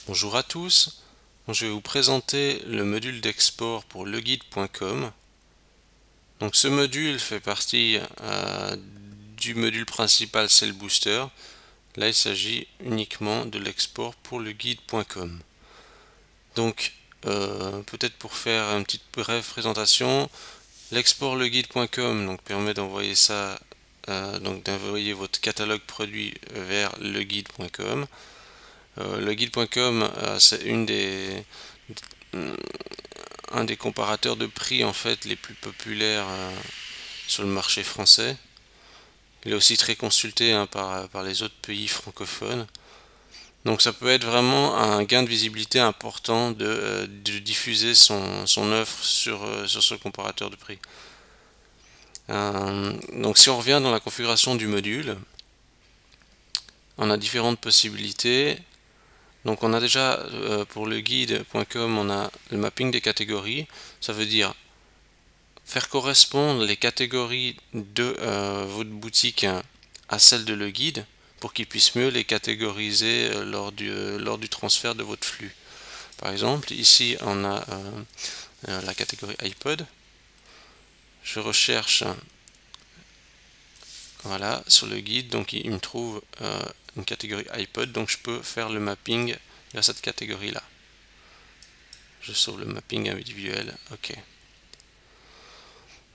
Bonjour à tous, je vais vous présenter le module d'export pour leguide.com. Donc ce module fait partie du module principal Cell Booster. Là il s'agit uniquement de l'export pour leguide.com. Donc peut-être pour faire une petite brève présentation, l'export leguide.com donc permet d'envoyer ça donc d'envoyer votre catalogue produit vers leguide.com. Leguide.com c'est un des comparateurs de prix en fait les plus populaires sur le marché français. Il est aussi très consulté par les autres pays francophones. Donc ça peut être vraiment un gain de visibilité important de diffuser son offre sur ce comparateur de prix. Donc si on revient dans la configuration du module, on a différentes possibilités. Donc on a déjà pour le guide.com, on a le mapping des catégories. Ça veut dire faire correspondre les catégories de votre boutique à celles de le guide pour qu'ils puissent mieux les catégoriser lors du transfert de votre flux. Par exemple, ici on a la catégorie iPod. Je recherche voilà sur le guide, donc il me trouve une catégorie iPod, donc je peux faire le mapping vers cette catégorie là. Je sauve le mapping individuel, ok.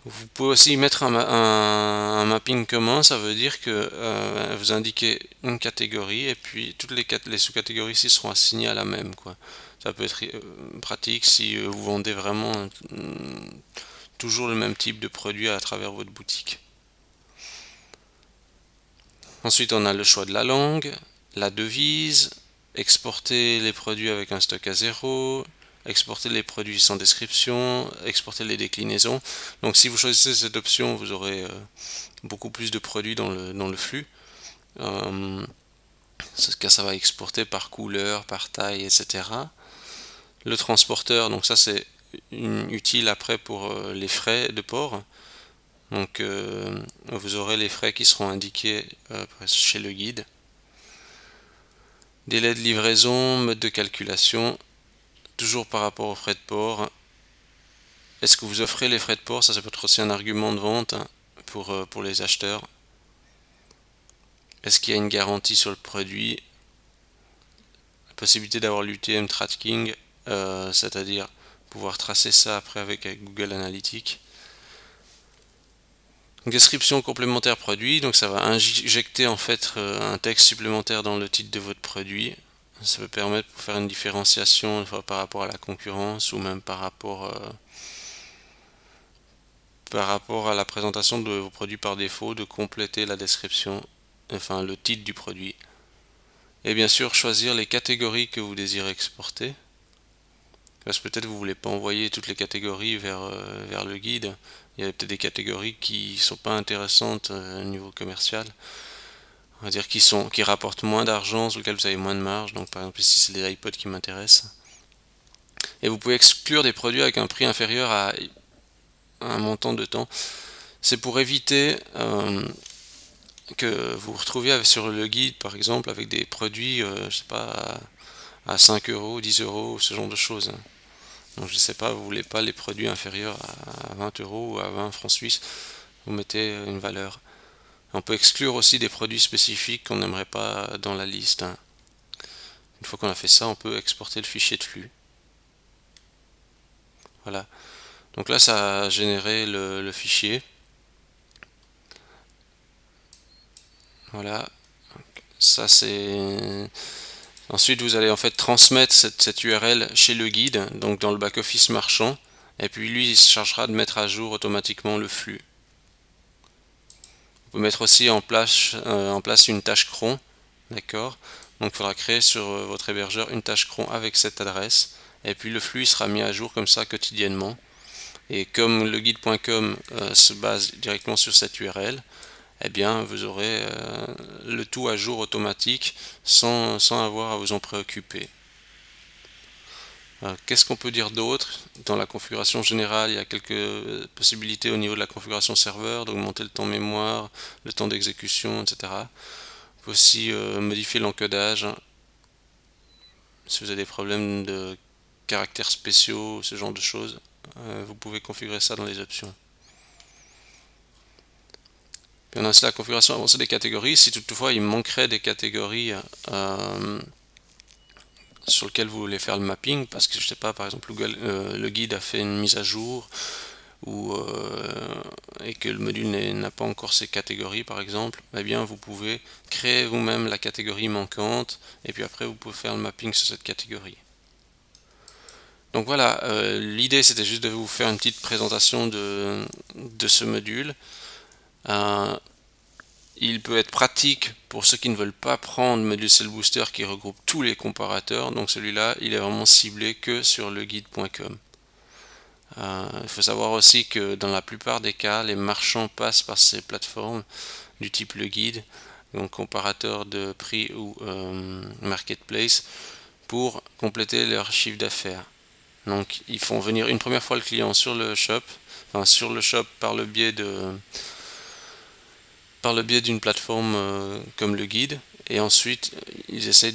Vous pouvez aussi mettre un mapping commun, ça veut dire que vous indiquez une catégorie et puis toutes les sous-catégories ici seront assignées à la même, quoi. Ça peut être pratique si vous vendez vraiment toujours le même type de produit à travers votre boutique. Ensuite, on a le choix de la langue, la devise, exporter les produits avec un stock à zéro, exporter les produits sans description, exporter les déclinaisons. Donc si vous choisissez cette option, vous aurez beaucoup plus de produits dans le flux. Car ça va exporter par couleur, par taille, etc. Le transporteur, donc ça c'est utile après pour les frais de port. Donc vous aurez les frais qui seront indiqués chez le guide. Délai de livraison, mode de calculation, toujours par rapport aux frais de port. Est-ce que vous offrez les frais de port? Ça peut être aussi un argument de vente pour les acheteurs. Est-ce qu'il y a une garantie sur le produit? La possibilité d'avoir l'UTM tracking, c'est-à-dire pouvoir tracer ça après avec Google Analytics. Description complémentaire produit, donc ça va injecter en fait un texte supplémentaire dans le titre de votre produit. Ça peut permettre pour faire une différenciation par rapport à la concurrence ou même par rapport à la présentation de vos produits par défaut, de compléter la description, enfin le titre du produit. Et bien sûr choisir les catégories que vous désirez exporter. Parce que peut-être vous ne voulez pas envoyer toutes les catégories vers le guide. Il y a peut-être des catégories qui ne sont pas intéressantes au niveau commercial. On va dire qui rapportent moins d'argent, sur lesquels vous avez moins de marge. Donc par exemple ici c'est les iPods qui m'intéressent. Et vous pouvez exclure des produits avec un prix inférieur à un montant de temps. C'est pour éviter que vous vous retrouviez sur le guide par exemple avec des produits, je sais pas, à 5 euros, 10 euros, ce genre de choses. Donc je sais pas, vous voulez pas les produits inférieurs à 20 euros ou à 20 francs suisses, vous mettez une valeur. On peut exclure aussi des produits spécifiques qu'on n'aimerait pas dans la liste. Une fois qu'on a fait ça, on peut exporter le fichier de flux. Voilà. Donc là, ça a généré le fichier. Voilà. Ça c'est. Ensuite, vous allez en fait transmettre cette URL chez le guide, donc dans le back-office marchand. Et puis lui, il se chargera de mettre à jour automatiquement le flux. Vous pouvez mettre aussi en place une tâche cron. D'accord. Donc il faudra créer sur votre hébergeur une tâche cron avec cette adresse. Et puis le flux sera mis à jour comme ça quotidiennement. Et comme le guide.com se base directement sur cette URL, eh bien vous aurez le tout à jour automatique sans avoir à vous en préoccuper. Qu'est-ce qu'on peut dire d'autre? Dans la configuration générale, il y a quelques possibilités au niveau de la configuration serveur, d'augmenter le temps mémoire, le temps d'exécution, etc. On peut aussi modifier l'encodage. Si vous avez des problèmes de caractères spéciaux, ce genre de choses, vous pouvez configurer ça dans les options. Puis on a aussi la configuration avancée des catégories. Si toutefois il manquerait des catégories sur lesquelles vous voulez faire le mapping, parce que je sais pas, par exemple le guide a fait une mise à jour ou et que le module n'a pas encore ces catégories par exemple, eh bien vous pouvez créer vous-même la catégorie manquante et puis après vous pouvez faire le mapping sur cette catégorie. Donc voilà, l'idée c'était juste de vous faire une petite présentation de ce module. Il peut être pratique pour ceux qui ne veulent pas prendre Module Cell Booster qui regroupe tous les comparateurs. Donc celui-là, il est vraiment ciblé que sur leguide.com. Il faut savoir aussi que dans la plupart des cas, les marchands passent par ces plateformes du type le guide, donc comparateur de prix ou marketplace, pour compléter leur chiffre d'affaires. Donc ils font venir une première fois le client sur le shop, par le biais d'une plateforme comme le guide, et ensuite ils essayent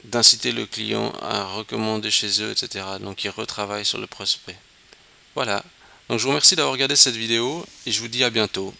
d'inciter le client à recommander chez eux, etc. Donc ils retravaillent sur le prospect. Voilà. Donc je vous remercie d'avoir regardé cette vidéo et je vous dis à bientôt.